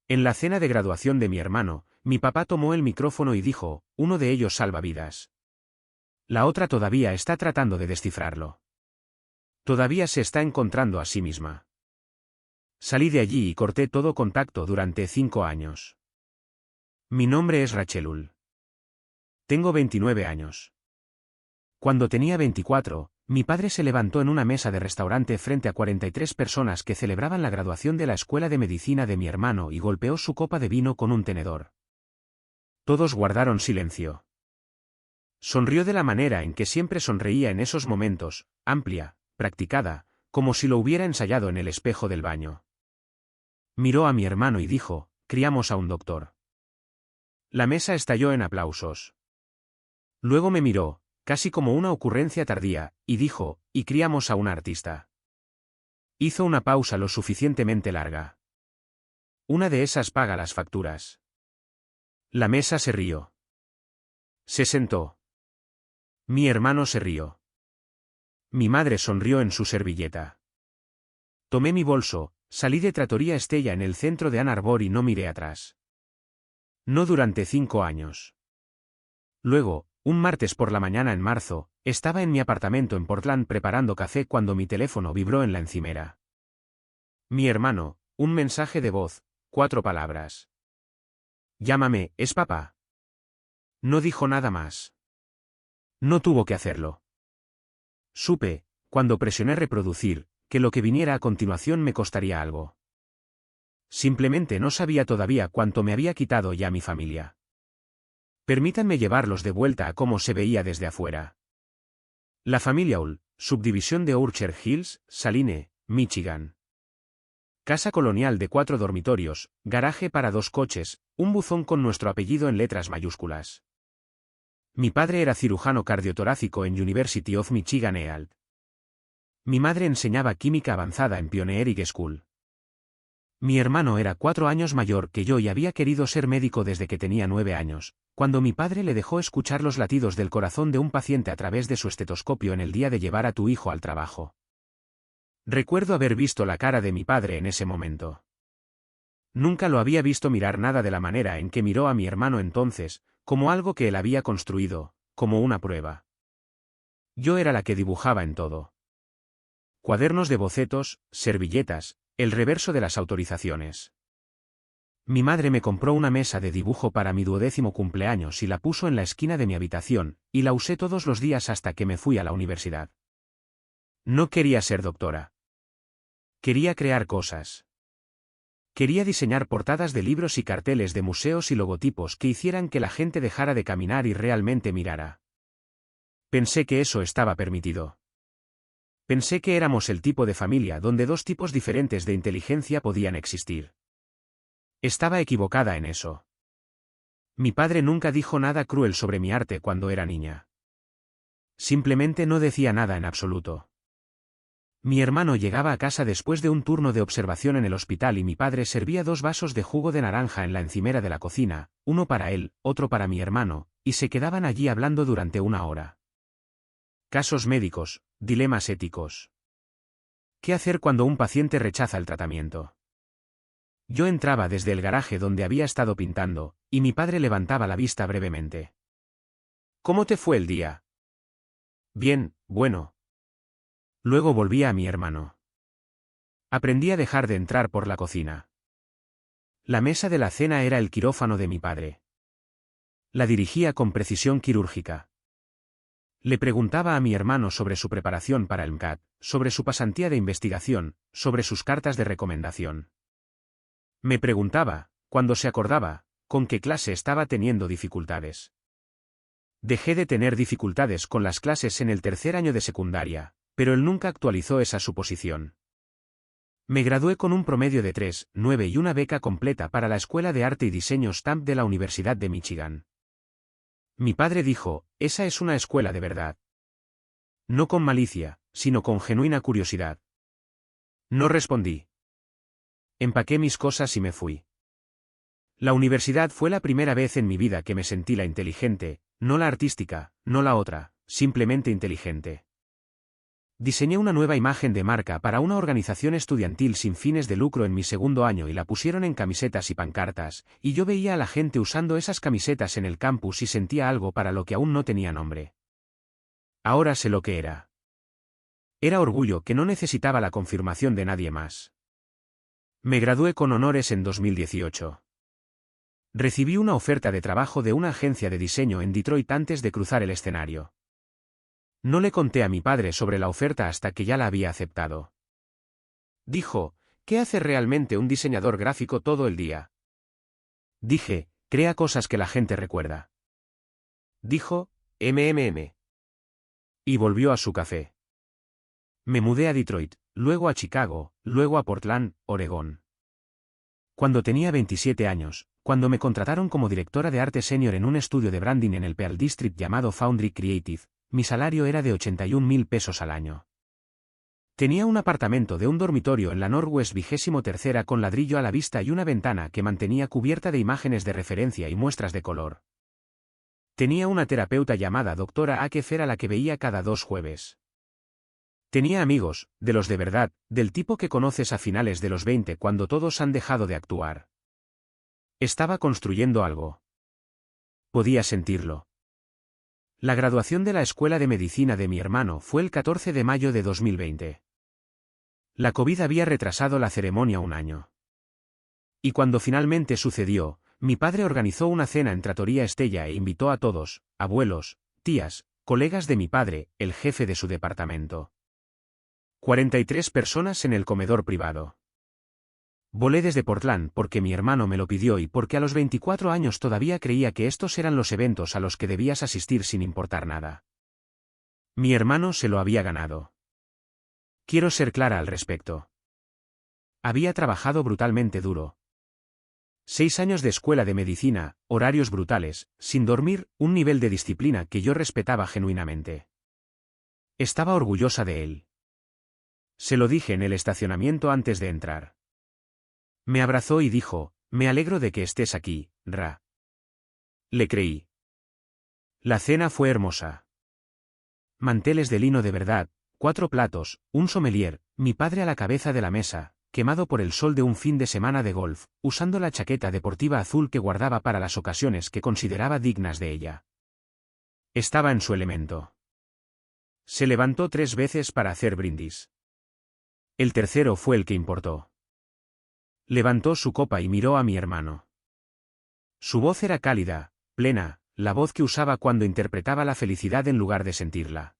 En la cena de graduación de mi hermano, mi papá tomó el micrófono y dijo, uno de ellos salva vidas. La otra todavía está tratando de descifrarlo. Todavía se está encontrando a sí misma. Salí de allí y corté todo contacto durante 5 años. Mi nombre es Rachelul. Tengo 29 años. Cuando tenía 24, mi padre se levantó en una mesa de restaurante frente a 43 personas que celebraban la graduación de la escuela de medicina de mi hermano y golpeó su copa de vino con un tenedor. Todos guardaron silencio. Sonrió de la manera en que siempre sonreía en esos momentos, amplia, practicada, como si lo hubiera ensayado en el espejo del baño. Miró a mi hermano y dijo, criamos a un doctor. La mesa estalló en aplausos. Luego me miró, casi como una ocurrencia tardía, y dijo, y criamos a un artista. Hizo una pausa lo suficientemente larga. Una de esas paga las facturas. La mesa se rió. Se sentó. Mi hermano se rió. Mi madre sonrió en su servilleta. Tomé mi bolso, salí de Trattoria Stella en el centro de Ann Arbor y no miré atrás. No durante 5 años. Luego, un martes por la mañana en marzo, estaba en mi apartamento en Portland preparando café cuando mi teléfono vibró en la encimera. Mi hermano, un mensaje de voz, 4 palabras. Llámame, ¿es papá? No dijo nada más. No tuvo que hacerlo. Supe, cuando presioné reproducir, que lo que viniera a continuación me costaría algo. Simplemente no sabía todavía cuánto me había quitado ya mi familia. Permítanme llevarlos de vuelta a cómo se veía desde afuera. La familia Hull, subdivisión de Orchard Hills, Saline, Michigan. Casa colonial de 4 dormitorios, garaje para 2 coches, un buzón con nuestro apellido en letras mayúsculas. Mi padre era cirujano cardiotorácico en University of Michigan EALD. Mi madre enseñaba química avanzada en Pioneering School. Mi hermano era 4 años mayor que yo y había querido ser médico desde que tenía 9 años, cuando mi padre le dejó escuchar los latidos del corazón de un paciente a través de su estetoscopio en el día de llevar a tu hijo al trabajo. Recuerdo haber visto la cara de mi padre en ese momento. Nunca lo había visto mirar nada de la manera en que miró a mi hermano entonces, como algo que él había construido, como una prueba. Yo era la que dibujaba en todo. Cuadernos de bocetos, servilletas, el reverso de las autorizaciones. Mi madre me compró una mesa de dibujo para mi 12º cumpleaños y la puso en la esquina de mi habitación, y la usé todos los días hasta que me fui a la universidad. No quería ser doctora. Quería crear cosas. Quería diseñar portadas de libros y carteles de museos y logotipos que hicieran que la gente dejara de caminar y realmente mirara. Pensé que eso estaba permitido. Pensé que éramos el tipo de familia donde 2 tipos diferentes de inteligencia podían existir. Estaba equivocada en eso. Mi padre nunca dijo nada cruel sobre mi arte cuando era niña. Simplemente no decía nada en absoluto. Mi hermano llegaba a casa después de un turno de observación en el hospital y mi padre servía 2 vasos de jugo de naranja en la encimera de la cocina, uno para él, otro para mi hermano, y se quedaban allí hablando durante 1 hora. Casos médicos, dilemas éticos. ¿Qué hacer cuando un paciente rechaza el tratamiento? Yo entraba desde el garaje donde había estado pintando, y mi padre levantaba la vista brevemente. ¿Cómo te fue el día? Bien, bueno. Luego volvía a mi hermano. Aprendí a dejar de entrar por la cocina. La mesa de la cena era el quirófano de mi padre. La dirigía con precisión quirúrgica. Le preguntaba a mi hermano sobre su preparación para el MCAT, sobre su pasantía de investigación, sobre sus cartas de recomendación. Me preguntaba, cuando se acordaba, con qué clase estaba teniendo dificultades. Dejé de tener dificultades con las clases en el 3er año de secundaria, pero él nunca actualizó esa suposición. Me gradué con un promedio de 3,9 y una beca completa para la Escuela de Arte y Diseño Stamp de la Universidad de Michigan. Mi padre dijo, esa es una escuela de verdad. No con malicia, sino con genuina curiosidad. No respondí. Empaqué mis cosas y me fui. La universidad fue la primera vez en mi vida que me sentí la inteligente, no la artística, no la otra, simplemente inteligente. Diseñé una nueva imagen de marca para una organización estudiantil sin fines de lucro en mi segundo año y la pusieron en camisetas y pancartas, y yo veía a la gente usando esas camisetas en el campus y sentía algo para lo que aún no tenía nombre. Ahora sé lo que era. Era orgullo que no necesitaba la confirmación de nadie más. Me gradué con honores en 2018. Recibí una oferta de trabajo de una agencia de diseño en Detroit antes de cruzar el escenario. No le conté a mi padre sobre la oferta hasta que ya la había aceptado. Dijo, ¿qué hace realmente un diseñador gráfico todo el día? Dije, crea cosas que la gente recuerda. Dijo, y volvió a su café. Me mudé a Detroit, luego a Chicago, luego a Portland, Oregón. Cuando tenía 27 años, cuando me contrataron como directora de arte senior en un estudio de branding en el Pearl District llamado Foundry Creative, mi salario era de 81,000 pesos al año. Tenía un apartamento de un dormitorio en la Northwest 23ª con ladrillo a la vista y una ventana que mantenía cubierta de imágenes de referencia y muestras de color. Tenía una terapeuta llamada doctora Akefer a la que veía cada 2 jueves. Tenía amigos, de los de verdad, del tipo que conoces a finales de los 20 cuando todos han dejado de actuar. Estaba construyendo algo. Podía sentirlo. La graduación de la escuela de medicina de mi hermano fue el 14 de mayo de 2020. La COVID había retrasado la ceremonia un año. Y cuando finalmente sucedió, mi padre organizó una cena en Trattoria Estella e invitó a todos, abuelos, tías, colegas de mi padre, el jefe de su departamento. 43 personas en el comedor privado. Volé desde Portland porque mi hermano me lo pidió y porque a los 24 años todavía creía que estos eran los eventos a los que debías asistir sin importar nada. Mi hermano se lo había ganado. Quiero ser clara al respecto. Había trabajado brutalmente duro. 6 años de escuela de medicina, horarios brutales, sin dormir, un nivel de disciplina que yo respetaba genuinamente. Estaba orgullosa de él. Se lo dije en el estacionamiento antes de entrar. Me abrazó y dijo, me alegro de que estés aquí, Ra. Le creí. La cena fue hermosa. Manteles de lino de verdad, 4 platos, un sommelier, mi padre a la cabeza de la mesa, quemado por el sol de un fin de semana de golf, usando la chaqueta deportiva azul que guardaba para las ocasiones que consideraba dignas de ella. Estaba en su elemento. Se levantó 3 veces para hacer brindis. El tercero fue el que importó. Levantó su copa y miró a mi hermano. Su voz era cálida, plena, la voz que usaba cuando interpretaba la felicidad en lugar de sentirla.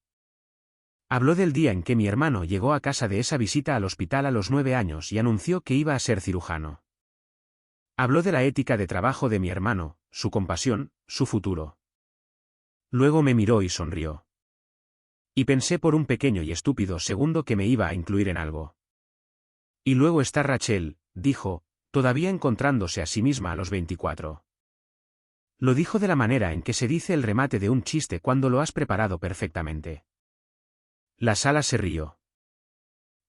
Habló del día en que mi hermano llegó a casa de esa visita al hospital a los 9 años y anunció que iba a ser cirujano. Habló de la ética de trabajo de mi hermano, su compasión, su futuro. Luego me miró y sonrió. Y pensé por un pequeño y estúpido segundo que me iba a incluir en algo. Y luego está Rachel, dijo, todavía encontrándose a sí misma a los 24. Lo dijo de la manera en que se dice el remate de un chiste cuando lo has preparado perfectamente. La sala se rió.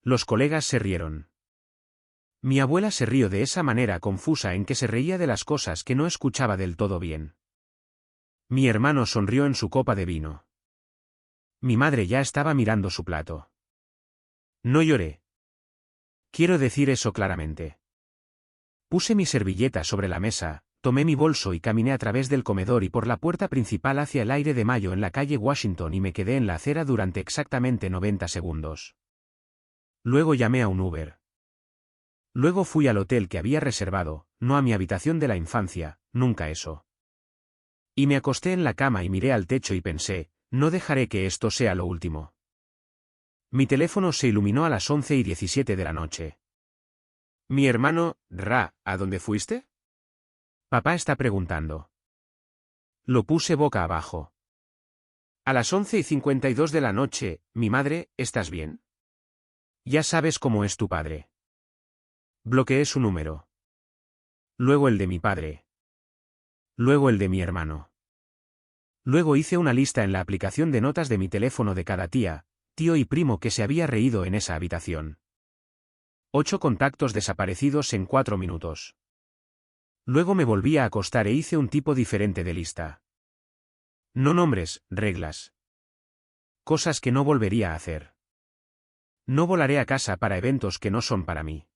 Los colegas se rieron. Mi abuela se rió de esa manera confusa en que se reía de las cosas que no escuchaba del todo bien. Mi hermano sonrió en su copa de vino. Mi madre ya estaba mirando su plato. No lloré. Quiero decir eso claramente. Puse mi servilleta sobre la mesa, tomé mi bolso y caminé a través del comedor y por la puerta principal hacia el aire de mayo en la calle Washington y me quedé en la acera durante exactamente 90 segundos. Luego llamé a un Uber. Luego fui al hotel que había reservado, no a mi habitación de la infancia, nunca eso. Y me acosté en la cama y miré al techo y pensé, no dejaré que esto sea lo último. Mi teléfono se iluminó a las 11:17 de la noche. Mi hermano, Ra, ¿a dónde fuiste? Papá está preguntando. Lo puse boca abajo. A las 11:52 de la noche, mi madre, ¿estás bien? Ya sabes cómo es tu padre. Bloqueé su número. Luego el de mi padre. Luego el de mi hermano. Luego hice una lista en la aplicación de notas de mi teléfono de cada tía, tío y primo que se había reído en esa habitación. 8 contactos desaparecidos en 4 minutos. Luego me volví a acostar e hice un tipo diferente de lista. No nombres, reglas. Cosas que no volvería a hacer. No volaré a casa para eventos que no son para mí.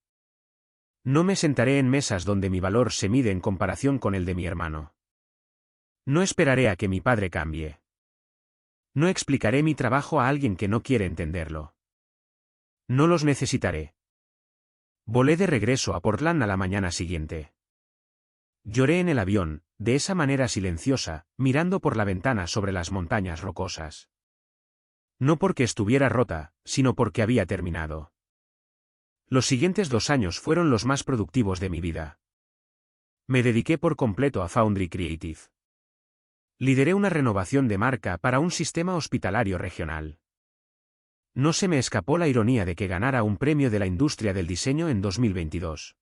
No me sentaré en mesas donde mi valor se mide en comparación con el de mi hermano. No esperaré a que mi padre cambie. No explicaré mi trabajo a alguien que no quiere entenderlo. No los necesitaré. Volé de regreso a Portland a la mañana siguiente. Lloré en el avión, de esa manera silenciosa, mirando por la ventana sobre las montañas rocosas. No porque estuviera rota, sino porque había terminado. Los siguientes 2 años fueron los más productivos de mi vida. Me dediqué por completo a Foundry Creative. Lideré una renovación de marca para un sistema hospitalario regional. No se me escapó la ironía de que ganara un premio de la industria del diseño en 2022.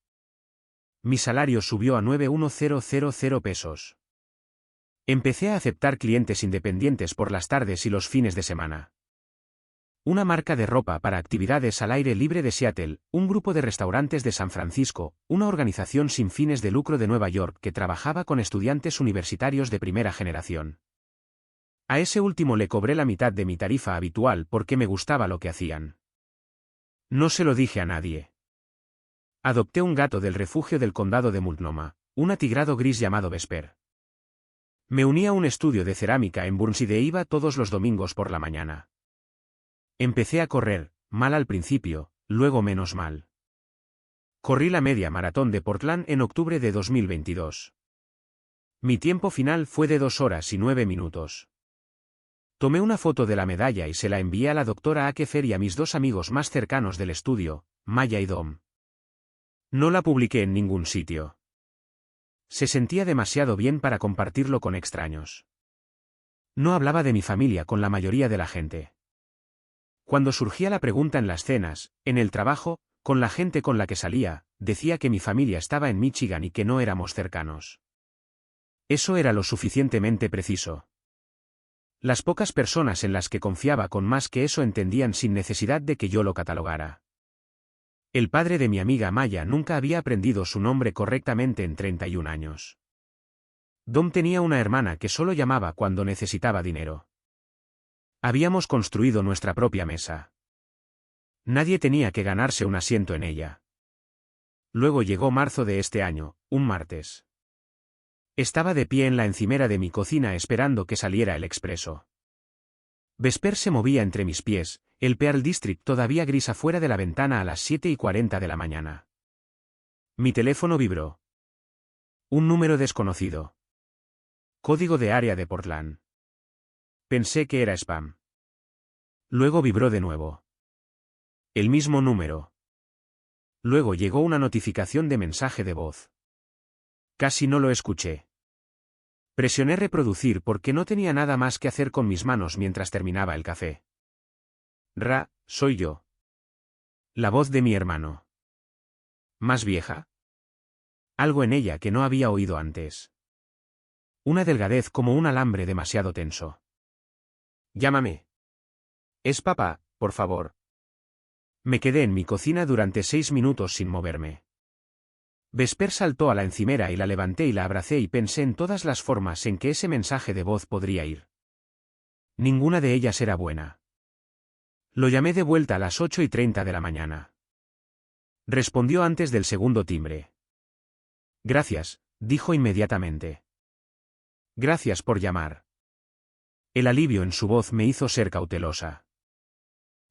Mi salario subió a 9,1000 pesos. Empecé a aceptar clientes independientes por las tardes y los fines de semana. Una marca de ropa para actividades al aire libre de Seattle, un grupo de restaurantes de San Francisco, una organización sin fines de lucro de Nueva York que trabajaba con estudiantes universitarios de primera generación. A ese último le cobré la mitad de mi tarifa habitual porque me gustaba lo que hacían. No se lo dije a nadie. Adopté un gato del refugio del condado de Multnomah, un atigrado gris llamado Vesper. Me uní a un estudio de cerámica en Burnside e iba todos los domingos por la mañana. Empecé a correr, mal al principio, luego menos mal. Corrí la media maratón de Portland en octubre de 2022. Mi tiempo final fue de 2 horas y 9 minutos. Tomé una foto de la medalla y se la envié a la doctora Akefer y a mis 2 amigos más cercanos del estudio, Maya y Dom. No la publiqué en ningún sitio. Se sentía demasiado bien para compartirlo con extraños. No hablaba de mi familia con la mayoría de la gente. Cuando surgía la pregunta en las cenas, en el trabajo, con la gente con la que salía, decía que mi familia estaba en Michigan y que no éramos cercanos. Eso era lo suficientemente preciso. Las pocas personas en las que confiaba con más que eso entendían sin necesidad de que yo lo catalogara. El padre de mi amiga Maya nunca había aprendido su nombre correctamente en 31 años. Dom tenía una hermana que solo llamaba cuando necesitaba dinero. Habíamos construido nuestra propia mesa. Nadie tenía que ganarse un asiento en ella. Luego llegó marzo de este año, un martes. Estaba de pie en la encimera de mi cocina esperando que saliera el expreso. Vesper se movía entre mis pies, el Pearl District todavía gris afuera de la ventana a las 7:40 de la mañana. Mi teléfono vibró. Un número desconocido. Código de área de Portland. Pensé que era spam. Luego vibró de nuevo. El mismo número. Luego llegó una notificación de mensaje de voz. Casi no lo escuché. Presioné reproducir porque no tenía nada más que hacer con mis manos mientras terminaba el café. Soy yo. La voz de mi hermano. ¿Más vieja? Algo en ella que no había oído antes. Una delgadez como un alambre demasiado tenso. Llámame. Es papá, por favor. Me quedé en mi cocina durante 6 minutos sin moverme. Vesper saltó a la encimera y la levanté y la abracé y pensé en todas las formas en que ese mensaje de voz podría ir. Ninguna de ellas era buena. Lo llamé de vuelta a las 8:30 de la mañana. Respondió antes del segundo timbre. Gracias, dijo inmediatamente. Gracias por llamar. El alivio en su voz me hizo ser cautelosa.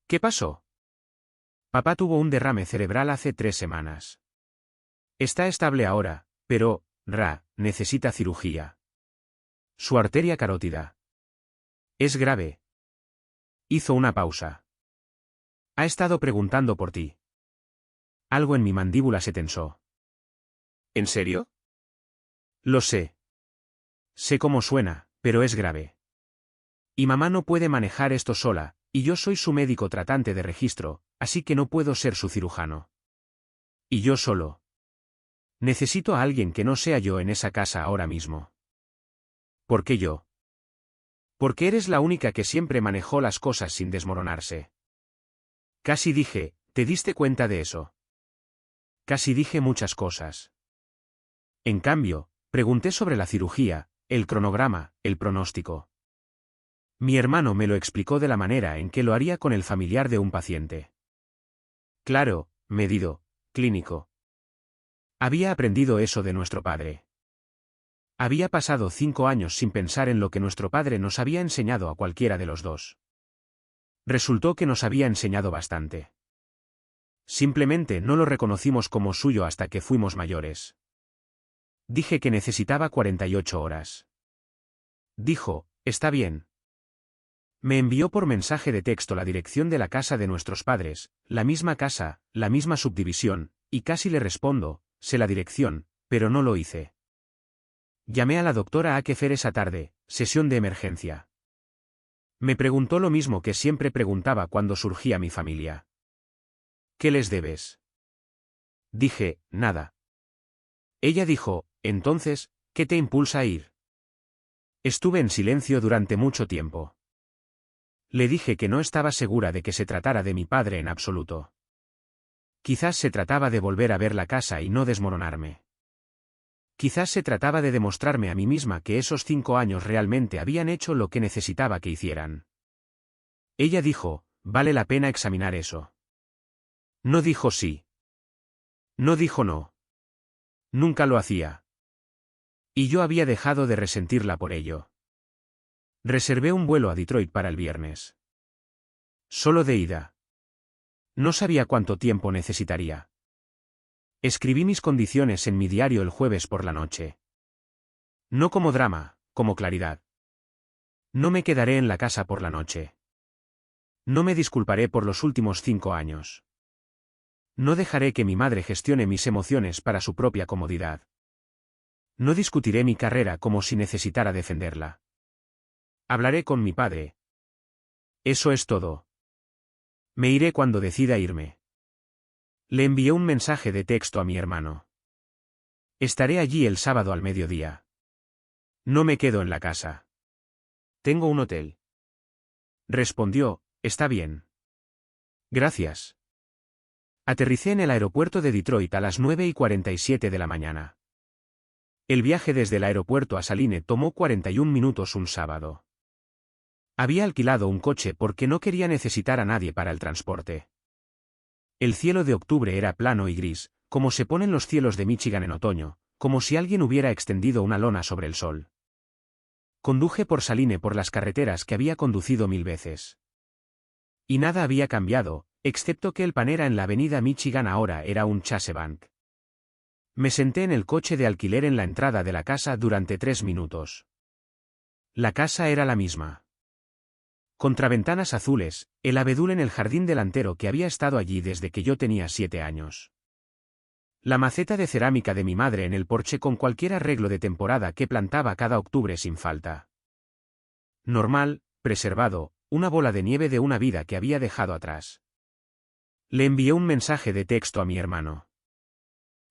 ¿Qué pasó? Papá tuvo un derrame cerebral hace 3 semanas. Está estable ahora, pero, necesita cirugía. Su arteria carótida. Es grave. Hizo una pausa. Ha estado preguntando por ti. Algo en mi mandíbula se tensó. ¿En serio? Lo sé. Sé cómo suena, pero es grave. Y mamá no puede manejar esto sola, y yo soy su médico tratante de registro, así que no puedo ser su cirujano. Y yo solo. Necesito a alguien que no sea yo en esa casa ahora mismo. ¿Por qué yo? Porque eres la única que siempre manejó las cosas sin desmoronarse. Casi dije, ¿te diste cuenta de eso? Casi dije muchas cosas. En cambio, pregunté sobre la cirugía, el cronograma, el pronóstico. Mi hermano me lo explicó de la manera en que lo haría con el familiar de un paciente. Claro, medido, clínico. Había aprendido eso de nuestro padre. Había pasado 5 años sin pensar en lo que nuestro padre nos había enseñado a cualquiera de los dos. Resultó que nos había enseñado bastante. Simplemente no lo reconocimos como suyo hasta que fuimos mayores. Dije que necesitaba 48 horas. Dijo, está bien. Me envió por mensaje de texto la dirección de la casa de nuestros padres, la misma casa, la misma subdivisión, y casi le respondo, sé la dirección, pero no lo hice. Llamé a la doctora Akefer esa tarde, sesión de emergencia. Me preguntó lo mismo que siempre preguntaba cuando surgía mi familia. ¿Qué les debes? Dije, nada. Ella dijo, entonces, ¿qué te impulsa a ir? Estuve en silencio durante mucho tiempo. Le dije que no estaba segura de que se tratara de mi padre en absoluto. Quizás se trataba de volver a ver la casa y no desmoronarme. Quizás se trataba de demostrarme a mí misma que esos 5 años realmente habían hecho lo que necesitaba que hicieran. Ella dijo, vale la pena examinar eso. No dijo sí. No dijo no. Nunca lo hacía. Y yo había dejado de resentirla por ello. Reservé un vuelo a Detroit para el viernes. Solo de ida. No sabía cuánto tiempo necesitaría. Escribí mis condiciones en mi diario el jueves por la noche. No como drama, como claridad. No me quedaré en la casa por la noche. No me disculparé por los últimos 5 años. No dejaré que mi madre gestione mis emociones para su propia comodidad. No discutiré mi carrera como si necesitara defenderla. Hablaré con mi padre. Eso es todo. Me iré cuando decida irme. Le envié un mensaje de texto a mi hermano. Estaré allí el sábado al mediodía. No me quedo en la casa. Tengo un hotel. Respondió, está bien. Gracias. Aterricé en el aeropuerto de Detroit a las 9:47 de la mañana. El viaje desde el aeropuerto a Saline tomó 41 minutos un sábado. Había alquilado un coche porque no quería necesitar a nadie para el transporte. El cielo de octubre era plano y gris, como se ponen los cielos de Michigan en otoño, como si alguien hubiera extendido una lona sobre el sol. Conduje por Saline por las carreteras que había conducido 1000 veces. Y nada había cambiado, excepto que el Panera en la avenida Michigan ahora era un Chasebank. Me senté en el coche de alquiler en la entrada de la casa durante 3 minutos. La casa era la misma. Contraventanas azules, el abedul en el jardín delantero que había estado allí desde que yo tenía 7 años. La maceta de cerámica de mi madre en el porche con cualquier arreglo de temporada que plantaba cada octubre sin falta. Normal, preservado, una bola de nieve de una vida que había dejado atrás. Le envié un mensaje de texto a mi hermano.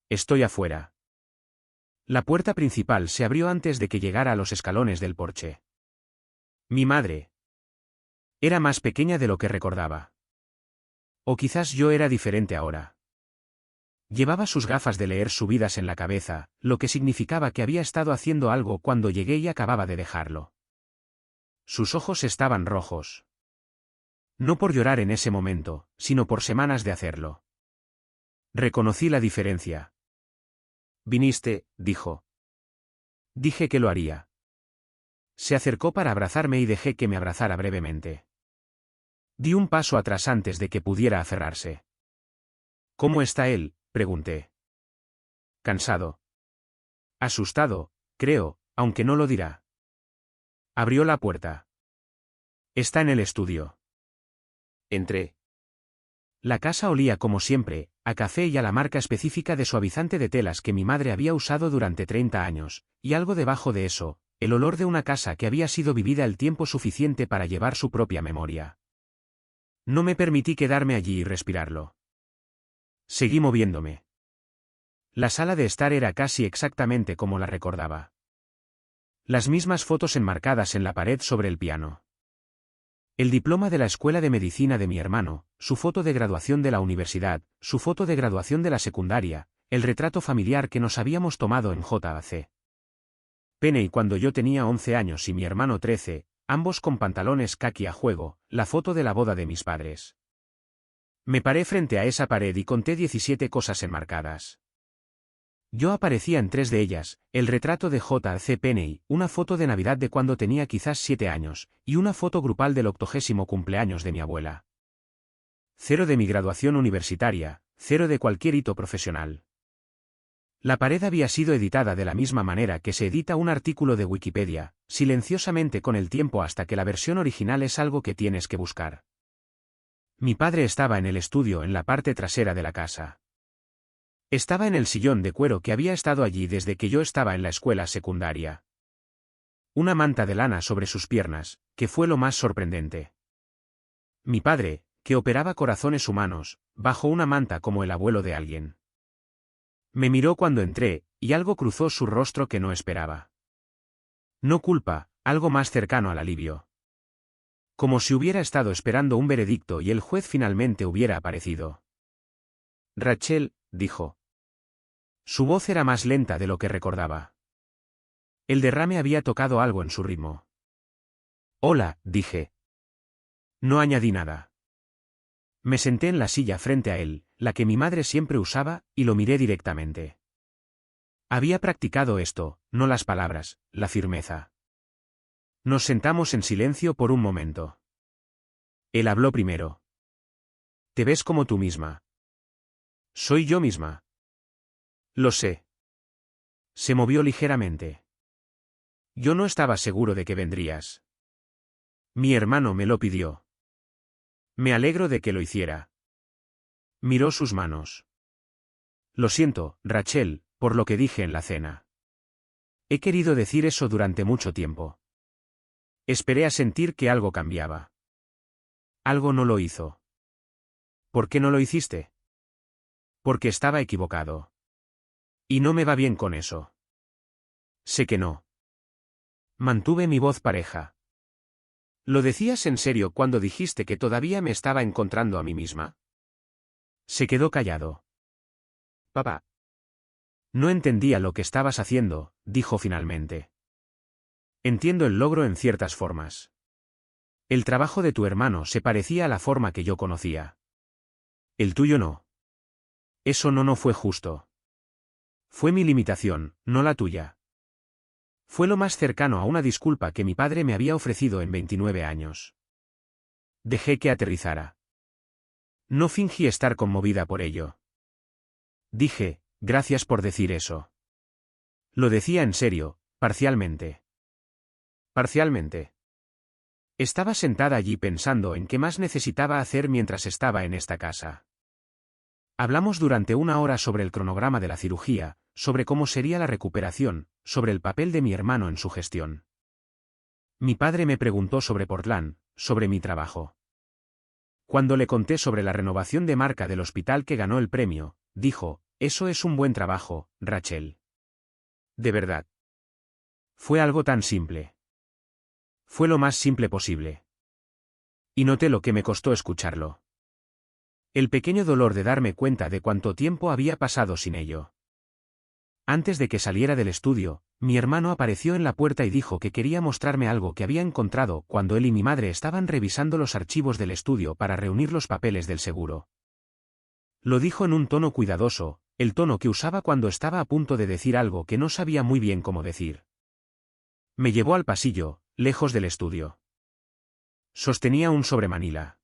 Estoy afuera. La puerta principal se abrió antes de que llegara a los escalones del porche. Mi madre. Era más pequeña de lo que recordaba. O quizás yo era diferente ahora. Llevaba sus gafas de leer subidas en la cabeza, lo que significaba que había estado haciendo algo cuando llegué y acababa de dejarlo. Sus ojos estaban rojos. No por llorar en ese momento, sino por semanas de hacerlo. Reconocí la diferencia. Viniste, dijo. Dije que lo haría. Se acercó para abrazarme y dejé que me abrazara brevemente. Di un paso atrás antes de que pudiera aferrarse. ¿Cómo está él?, pregunté. Cansado. Asustado, creo, aunque no lo dirá. Abrió la puerta. Está en el estudio. Entré. La casa olía como siempre, a café y a la marca específica de suavizante de telas que mi madre había usado durante 30 años, y algo debajo de eso, el olor de una casa que había sido vivida el tiempo suficiente para llevar su propia memoria. No me permití quedarme allí y respirarlo. Seguí moviéndome. La sala de estar era casi exactamente como la recordaba. Las mismas fotos enmarcadas en la pared sobre el piano. El diploma de la escuela de medicina de mi hermano, su foto de graduación de la universidad, su foto de graduación de la secundaria, el retrato familiar que nos habíamos tomado en JAC. Penny cuando yo tenía 11 años y mi hermano 13, ambos con pantalones caqui a juego, la foto de la boda de mis padres. Me paré frente a esa pared y conté 17 cosas enmarcadas. Yo aparecía en 3 de ellas, el retrato de J.C. Penney, una foto de Navidad de cuando tenía quizás 7 años, y una foto grupal del 80º cumpleaños de mi abuela. 0 de mi graduación universitaria, 0 de cualquier hito profesional. La pared había sido editada de la misma manera que se edita un artículo de Wikipedia, silenciosamente con el tiempo hasta que la versión original es algo que tienes que buscar. Mi padre estaba en el estudio en la parte trasera de la casa. Estaba en el sillón de cuero que había estado allí desde que yo estaba en la escuela secundaria. Una manta de lana sobre sus piernas, que fue lo más sorprendente. Mi padre, que operaba corazones humanos, bajo una manta como el abuelo de alguien. Me miró cuando entré, y algo cruzó su rostro que no esperaba. No culpa, algo más cercano al alivio. Como si hubiera estado esperando un veredicto y el juez finalmente hubiera aparecido. Rachel, dijo. Su voz era más lenta de lo que recordaba. El derrame había tocado algo en su ritmo. Hola, dije. No añadí nada. Me senté en la silla frente a él, la que mi madre siempre usaba, y lo miré directamente. Había practicado esto, no las palabras, la firmeza. Nos sentamos en silencio por un momento. Él habló primero. Te ves como tú misma. Soy yo misma. Lo sé. Se movió ligeramente. Yo no estaba seguro de que vendrías. Mi hermano me lo pidió. Me alegro de que lo hiciera. Miró sus manos. Lo siento, Rachel, por lo que dije en la cena. He querido decir eso durante mucho tiempo. Esperé a sentir que algo cambiaba. Algo no lo hizo. ¿Por qué no lo hiciste? Porque estaba equivocado. Y no me va bien con eso. Sé que no. Mantuve mi voz pareja. ¿Lo decías en serio cuando dijiste que todavía me estaba encontrando a mí misma? Se quedó callado. Papá. No entendía lo que estabas haciendo, dijo finalmente. Entiendo el logro en ciertas formas. El trabajo de tu hermano se parecía a la forma que yo conocía. El tuyo no. Eso no fue justo. Fue mi limitación, no la tuya. Fue lo más cercano a una disculpa que mi padre me había ofrecido en 29 años. Dejé que aterrizara. No fingí estar conmovida por ello. Dije, gracias por decir eso. Lo decía en serio, parcialmente. Parcialmente. Estaba sentada allí pensando en qué más necesitaba hacer mientras estaba en esta casa. Hablamos durante 1 hora sobre el cronograma de la cirugía, sobre cómo sería la recuperación, sobre el papel de mi hermano en su gestión. Mi padre me preguntó sobre Portland, sobre mi trabajo. Cuando le conté sobre la renovación de marca del hospital que ganó el premio, dijo, eso es un buen trabajo, Rachel. De verdad. Fue algo tan simple. Fue lo más simple posible. Y noté lo que me costó escucharlo. El pequeño dolor de darme cuenta de cuánto tiempo había pasado sin ello. Antes de que saliera del estudio, mi hermano apareció en la puerta y dijo que quería mostrarme algo que había encontrado cuando él y mi madre estaban revisando los archivos del estudio para reunir los papeles del seguro. Lo dijo en un tono cuidadoso, el tono que usaba cuando estaba a punto de decir algo que no sabía muy bien cómo decir. Me llevó al pasillo, lejos del estudio. Sostenía un sobremanila.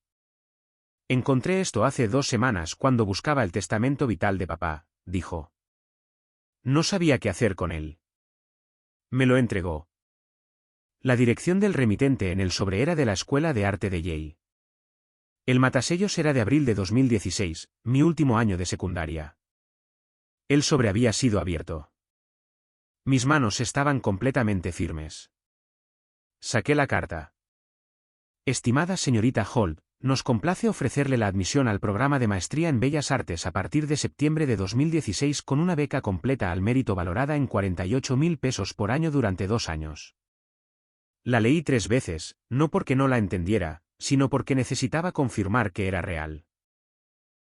Encontré esto hace 2 semanas cuando buscaba el testamento vital de papá, dijo. No sabía qué hacer con él. Me lo entregó. La dirección del remitente en el sobre era de la Escuela de Arte de Yale. El matasellos era de abril de 2016, mi último año de secundaria. El sobre había sido abierto. Mis manos estaban completamente firmes. Saqué la carta. Estimada señorita Holt, nos complace ofrecerle la admisión al programa de maestría en Bellas Artes a partir de septiembre de 2016 con una beca completa al mérito valorada en 48.000 pesos por año durante 2 años. La leí 3 veces, no porque no la entendiera, sino porque necesitaba confirmar que era real.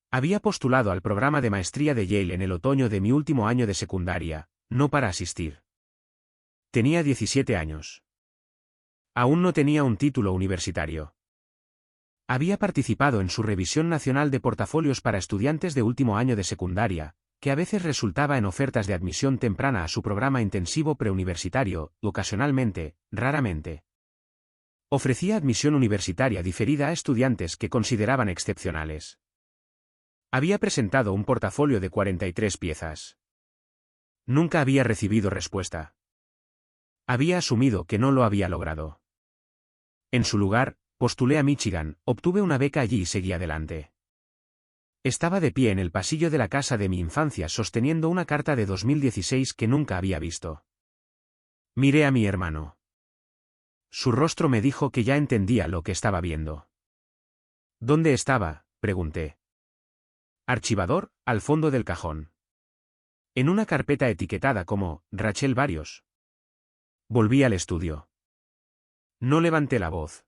Había postulado al programa de maestría de Yale en el otoño de mi último año de secundaria, no para asistir. Tenía 17 años. Aún no tenía un título universitario. Había participado en su revisión nacional de portafolios para estudiantes de último año de secundaria, que a veces resultaba en ofertas de admisión temprana a su programa intensivo preuniversitario, ocasionalmente, raramente. Ofrecía admisión universitaria diferida a estudiantes que consideraban excepcionales. Había presentado un portafolio de 43 piezas. Nunca había recibido respuesta. Había asumido que no lo había logrado. En su lugar, postulé a Michigan, obtuve una beca allí y seguí adelante. Estaba de pie en el pasillo de la casa de mi infancia sosteniendo una carta de 2016 que nunca había visto. Miré a mi hermano. Su rostro me dijo que ya entendía lo que estaba viendo. ¿Dónde estaba?, pregunté. Archivador, al fondo del cajón. En una carpeta etiquetada como Rachel Varios. Volví al estudio. No levanté la voz.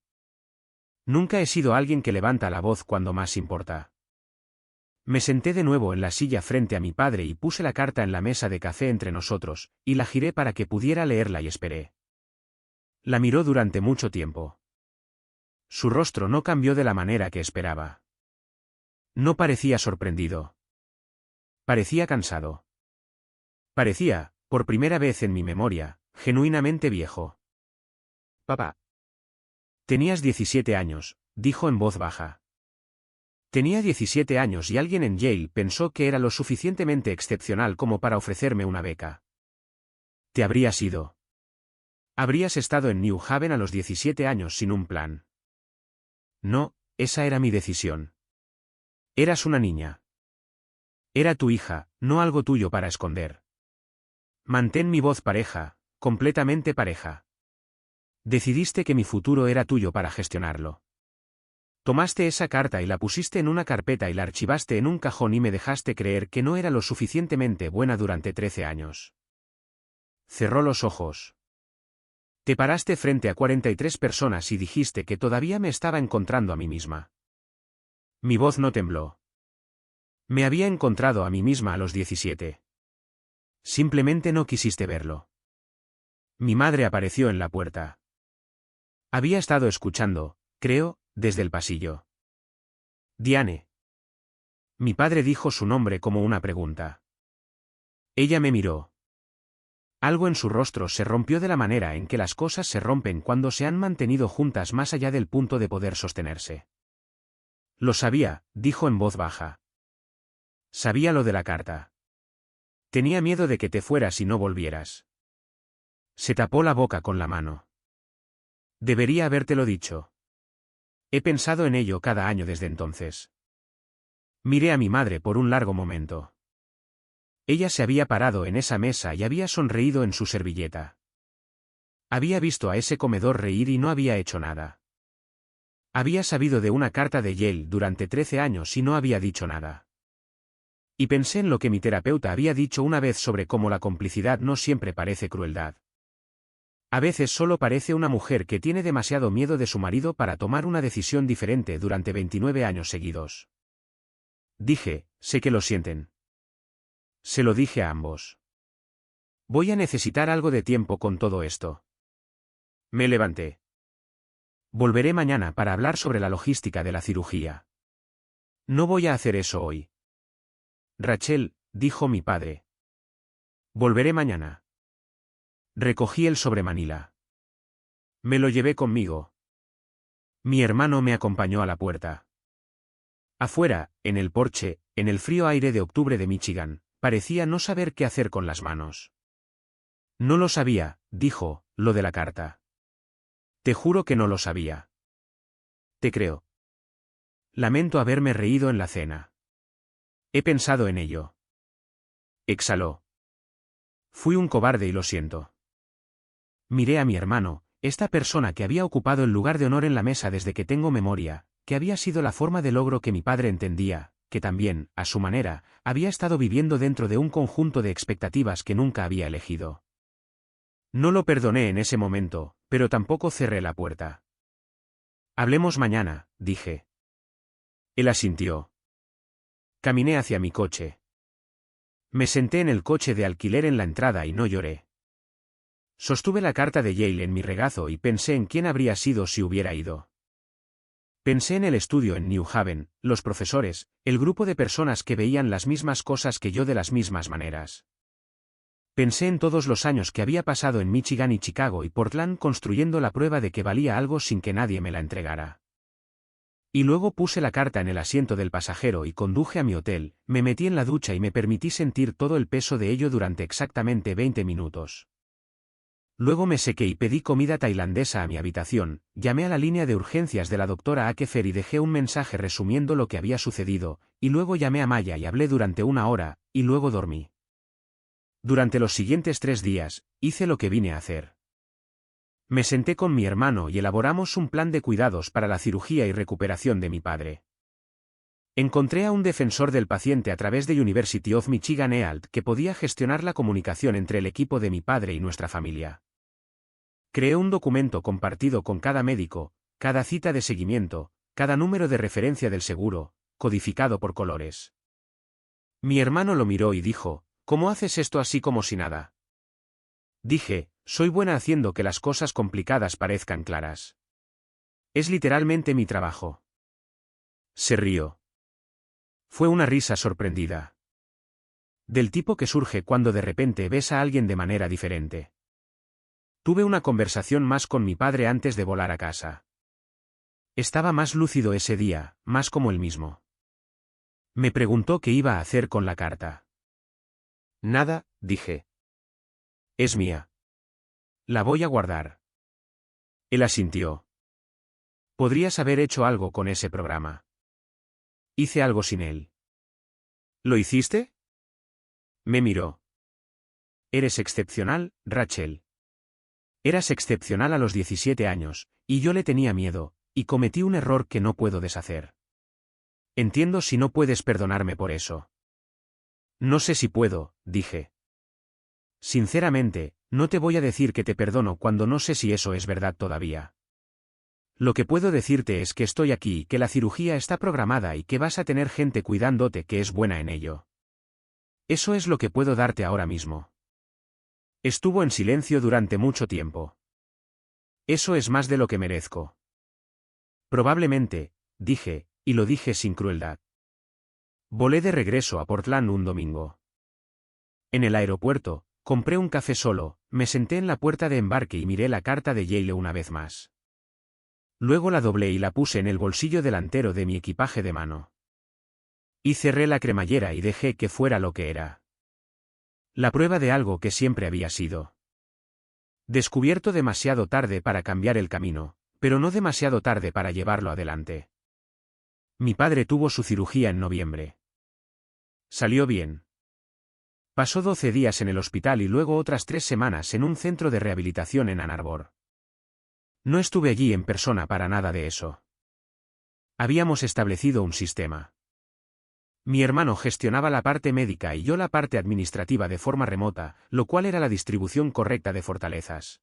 Nunca he sido alguien que levanta la voz cuando más importa. Me senté de nuevo en la silla frente a mi padre y puse la carta en la mesa de café entre nosotros, y la giré para que pudiera leerla y esperé. La miró durante mucho tiempo. Su rostro no cambió de la manera que esperaba. No parecía sorprendido. Parecía cansado. Parecía, por primera vez en mi memoria, genuinamente viejo. Papá. Tenías 17 años, dijo en voz baja. Tenía 17 años y alguien en Yale pensó que era lo suficientemente excepcional como para ofrecerme una beca. Te habrías ido. Habrías estado en New Haven a los 17 años sin un plan. No, esa era mi decisión. Eras una niña. Era tu hija, no algo tuyo para esconder. Mantén mi voz pareja, completamente pareja. Decidiste que mi futuro era tuyo para gestionarlo. Tomaste esa carta y la pusiste en una carpeta y la archivaste en un cajón y me dejaste creer que no era lo suficientemente buena durante 13 años. Cerró los ojos. Te paraste frente a 43 personas y dijiste que todavía me estaba encontrando a mí misma. Mi voz no tembló. Me había encontrado a mí misma a los 17. Simplemente no quisiste verlo. Mi madre apareció en la puerta. Había estado escuchando, creo, desde el pasillo. Diane. Mi padre dijo su nombre como una pregunta. Ella me miró. Algo en su rostro se rompió de la manera en que las cosas se rompen cuando se han mantenido juntas más allá del punto de poder sostenerse. Lo sabía, dijo en voz baja. Sabía lo de la carta. Tenía miedo de que te fueras y no volvieras. Se tapó la boca con la mano. Debería habértelo dicho. He pensado en ello cada año desde entonces. Miré a mi madre por un largo momento. Ella se había parado en esa mesa y había sonreído en su servilleta. Había visto a ese comedor reír y no había hecho nada. Había sabido de una carta de Yale durante 13 años y no había dicho nada. Y pensé en lo que mi terapeuta había dicho una vez sobre cómo la complicidad no siempre parece crueldad. A veces solo parece una mujer que tiene demasiado miedo de su marido para tomar una decisión diferente durante 29 años seguidos. Dije, sé que lo sienten. Se lo dije a ambos. Voy a necesitar algo de tiempo con todo esto. Me levanté. Volveré mañana para hablar sobre la logística de la cirugía. No voy a hacer eso hoy. Rachel, dijo mi padre. Volveré mañana. Recogí el sobre Manila. Me lo llevé conmigo. Mi hermano me acompañó a la puerta. Afuera, en el porche, en el frío aire de octubre de Michigan, parecía no saber qué hacer con las manos. No lo sabía, dijo, lo de la carta. Te juro que no lo sabía. Te creo. Lamento haberme reído en la cena. He pensado en ello. Exhaló. Fui un cobarde y lo siento. Miré a mi hermano, esta persona que había ocupado el lugar de honor en la mesa desde que tengo memoria, que había sido la forma de logro que mi padre entendía, que también, a su manera, había estado viviendo dentro de un conjunto de expectativas que nunca había elegido. No lo perdoné en ese momento, pero tampoco cerré la puerta. Hablemos mañana, dije. Él asintió. Caminé hacia mi coche. Me senté en el coche de alquiler en la entrada y no lloré. Sostuve la carta de Yale en mi regazo y pensé en quién habría sido si hubiera ido. Pensé en el estudio en New Haven, los profesores, el grupo de personas que veían las mismas cosas que yo de las mismas maneras. Pensé en todos los años que había pasado en Michigan y Chicago y Portland construyendo la prueba de que valía algo sin que nadie me la entregara. Y luego puse la carta en el asiento del pasajero y conduje a mi hotel, me metí en la ducha y me permití sentir todo el peso de ello durante exactamente 20 minutos. Luego me sequé y pedí comida tailandesa a mi habitación, llamé a la línea de urgencias de la doctora Akefer y dejé un mensaje resumiendo lo que había sucedido, y luego llamé a Maya y hablé durante 1 hora, y luego dormí. Durante los siguientes 3 días, hice lo que vine a hacer. Me senté con mi hermano y elaboramos un plan de cuidados para la cirugía y recuperación de mi padre. Encontré a un defensor del paciente a través de University of Michigan EALT que podía gestionar la comunicación entre el equipo de mi padre y nuestra familia. Creé un documento compartido con cada médico, cada cita de seguimiento, cada número de referencia del seguro, codificado por colores. Mi hermano lo miró y dijo, ¿cómo haces esto así como si nada? Dije, soy buena haciendo que las cosas complicadas parezcan claras. Es literalmente mi trabajo. Se rió. Fue una risa sorprendida. Del tipo que surge cuando de repente ves a alguien de manera diferente. Tuve una conversación más con mi padre antes de volar a casa. Estaba más lúcido ese día, más como él mismo. Me preguntó qué iba a hacer con la carta. Nada, dije. Es mía. La voy a guardar. Él asintió. Podrías haber hecho algo con ese programa. Hice algo sin él. ¿Lo hiciste? Me miró. Eres excepcional, Rachel. Eras excepcional a los 17 años, y yo le tenía miedo, y cometí un error que no puedo deshacer. Entiendo si no puedes perdonarme por eso. No sé si puedo, dije. Sinceramente, no te voy a decir que te perdono cuando no sé si eso es verdad todavía. Lo que puedo decirte es que estoy aquí y que la cirugía está programada y que vas a tener gente cuidándote que es buena en ello. Eso es lo que puedo darte ahora mismo. Estuvo en silencio durante mucho tiempo. Eso es más de lo que merezco. Probablemente, dije, y lo dije sin crueldad. Volé de regreso a Portland un domingo. En el aeropuerto, compré un café solo, me senté en la puerta de embarque y miré la carta de Yale una vez más. Luego la doblé y la puse en el bolsillo delantero de mi equipaje de mano. Y cerré la cremallera y dejé que fuera lo que era. La prueba de algo que siempre había sido. Descubierto demasiado tarde para cambiar el camino, pero no demasiado tarde para llevarlo adelante. Mi padre tuvo su cirugía en noviembre. Salió bien. Pasó 12 días en el hospital y luego otras 3 semanas en un centro de rehabilitación en Ann Arbor. No estuve allí en persona para nada de eso. Habíamos establecido un sistema. Mi hermano gestionaba la parte médica y yo la parte administrativa de forma remota, lo cual era la distribución correcta de fortalezas.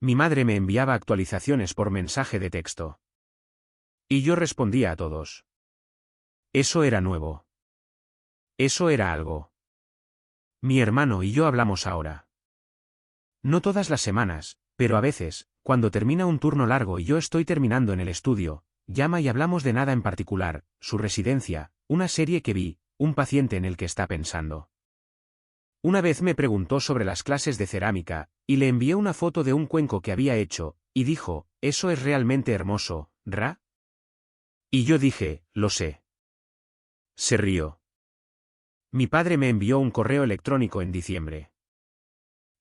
Mi madre me enviaba actualizaciones por mensaje de texto. Y yo respondía a todos. Eso era nuevo. Eso era algo. Mi hermano y yo hablamos ahora. No todas las semanas, pero a veces, cuando termina un turno largo y yo estoy terminando en el estudio, llama y hablamos de nada en particular, su residencia, una serie que vi, un paciente en el que está pensando. Una vez me preguntó sobre las clases de cerámica, y le envié una foto de un cuenco que había hecho, y dijo, «Eso es realmente hermoso, Ra». Y yo dije, «Lo sé». Se rió. Mi padre me envió un correo electrónico en diciembre.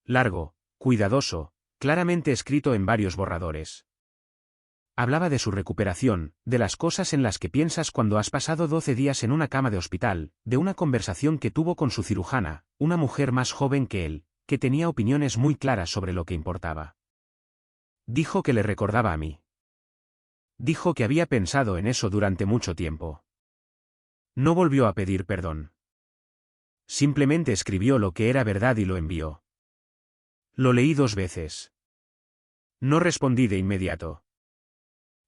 Largo, cuidadoso, claramente escrito en varios borradores. Hablaba de su recuperación, de las cosas en las que piensas cuando has pasado 12 días en una cama de hospital, de una conversación que tuvo con su cirujana, una mujer más joven que él, que tenía opiniones muy claras sobre lo que importaba. Dijo que le recordaba a mí. Dijo que había pensado en eso durante mucho tiempo. No volvió a pedir perdón. Simplemente escribió lo que era verdad y lo envió. Lo leí 2 veces. No respondí de inmediato.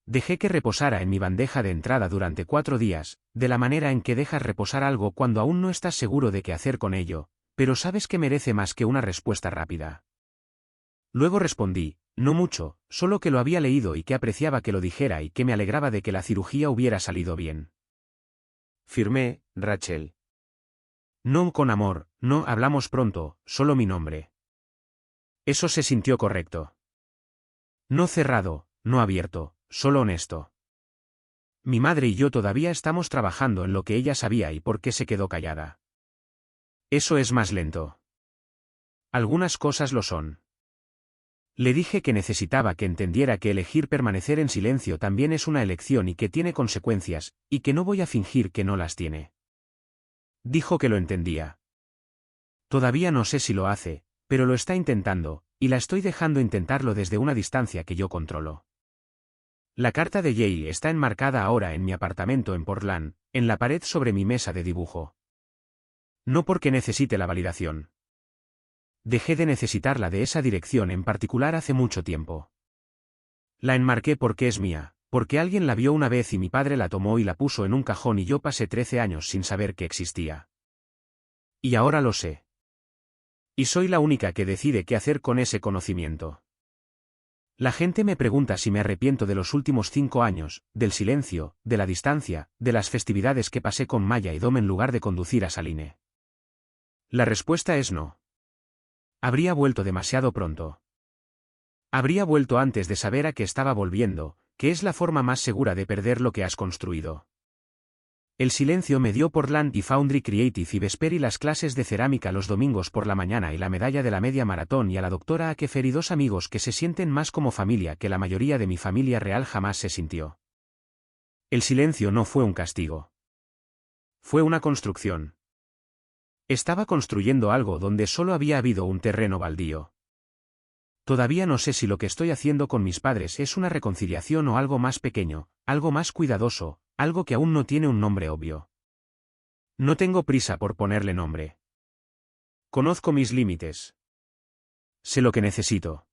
Dejé que reposara en mi bandeja de entrada durante 4 días, de la manera en que dejas reposar algo cuando aún no estás seguro de qué hacer con ello, pero sabes que merece más que una respuesta rápida. Luego respondí, No mucho, solo que lo había leído y que apreciaba que lo dijera y que me alegraba de que la cirugía hubiera salido bien. Firmé, Rachel. No con amor, no hablamos pronto, solo mi nombre. Eso se sintió correcto. No cerrado, no abierto, solo honesto. Mi madre y yo todavía estamos trabajando en lo que ella sabía y por qué se quedó callada. Eso es más lento. Algunas cosas lo son. Le dije que necesitaba que entendiera que elegir permanecer en silencio también es una elección y que tiene consecuencias, y que no voy a fingir que no las tiene. Dijo que lo entendía. Todavía no sé si lo hace, pero lo está intentando, y la estoy dejando intentarlo desde una distancia que yo controlo. La carta de Jay está enmarcada ahora en mi apartamento en Portland, en la pared sobre mi mesa de dibujo. No porque necesite la validación. Dejé de necesitarla de esa dirección en particular hace mucho tiempo. La enmarqué porque es mía, porque alguien la vio una vez y mi padre la tomó y la puso en un cajón y yo pasé 13 años sin saber que existía. Y ahora lo sé. Y soy la única que decide qué hacer con ese conocimiento. La gente me pregunta si me arrepiento de los últimos 5 años, del silencio, de la distancia, de las festividades que pasé con Maya y Dom en lugar de conducir a Saline. La respuesta es no. Habría vuelto demasiado pronto. Habría vuelto antes de saber a qué estaba volviendo, que es la forma más segura de perder lo que has construido. El silencio me dio Portland y Foundry Creative y Vesperi las clases de cerámica los domingos por la mañana y la medalla de la media maratón y a la doctora Akefer y 2 amigos que se sienten más como familia que la mayoría de mi familia real jamás se sintió. El silencio no fue un castigo. Fue una construcción. Estaba construyendo algo donde solo había habido un terreno baldío. Todavía no sé si lo que estoy haciendo con mis padres es una reconciliación o algo más pequeño, algo más cuidadoso, algo que aún no tiene un nombre obvio. No tengo prisa por ponerle nombre. Conozco mis límites. Sé lo que necesito.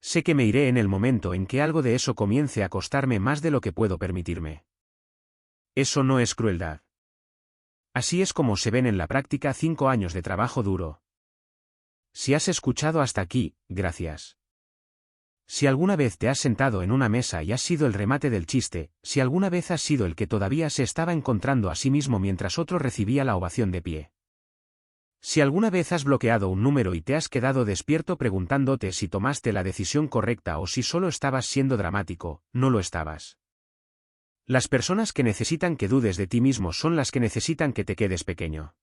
Sé que me iré en el momento en que algo de eso comience a costarme más de lo que puedo permitirme. Eso no es crueldad. Así es como se ven en la práctica 5 años de trabajo duro. Si has escuchado hasta aquí, gracias. Si alguna vez te has sentado en una mesa y has sido el remate del chiste, si alguna vez has sido el que todavía se estaba encontrando a sí mismo mientras otro recibía la ovación de pie. Si alguna vez has bloqueado un número y te has quedado despierto preguntándote si tomaste la decisión correcta o si solo estabas siendo dramático, no lo estabas. Las personas que necesitan que dudes de ti mismo son las que necesitan que te quedes pequeño.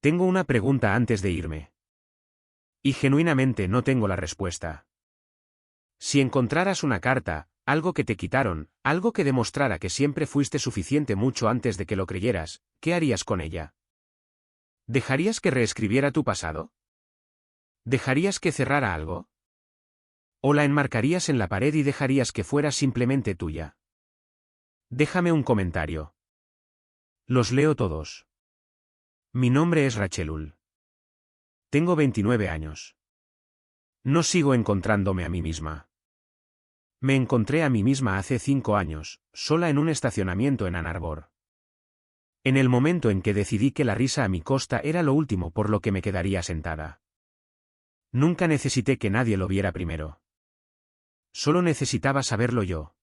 Tengo una pregunta antes de irme. Y genuinamente no tengo la respuesta. Si encontraras una carta, algo que te quitaron, algo que demostrara que siempre fuiste suficiente mucho antes de que lo creyeras, ¿qué harías con ella? ¿Dejarías que reescribiera tu pasado? ¿Dejarías que cerrara algo? ¿O la enmarcarías en la pared y dejarías que fuera simplemente tuya? Déjame un comentario. Los leo todos. Mi nombre es Rachelul. Tengo 29 años. No sigo encontrándome a mí misma. Me encontré a mí misma hace 5 años, sola en un estacionamiento en Ann Arbor. En el momento en que decidí que la risa a mi costa era lo último por lo que me quedaría sentada. Nunca necesité que nadie lo viera primero. Solo necesitaba saberlo yo.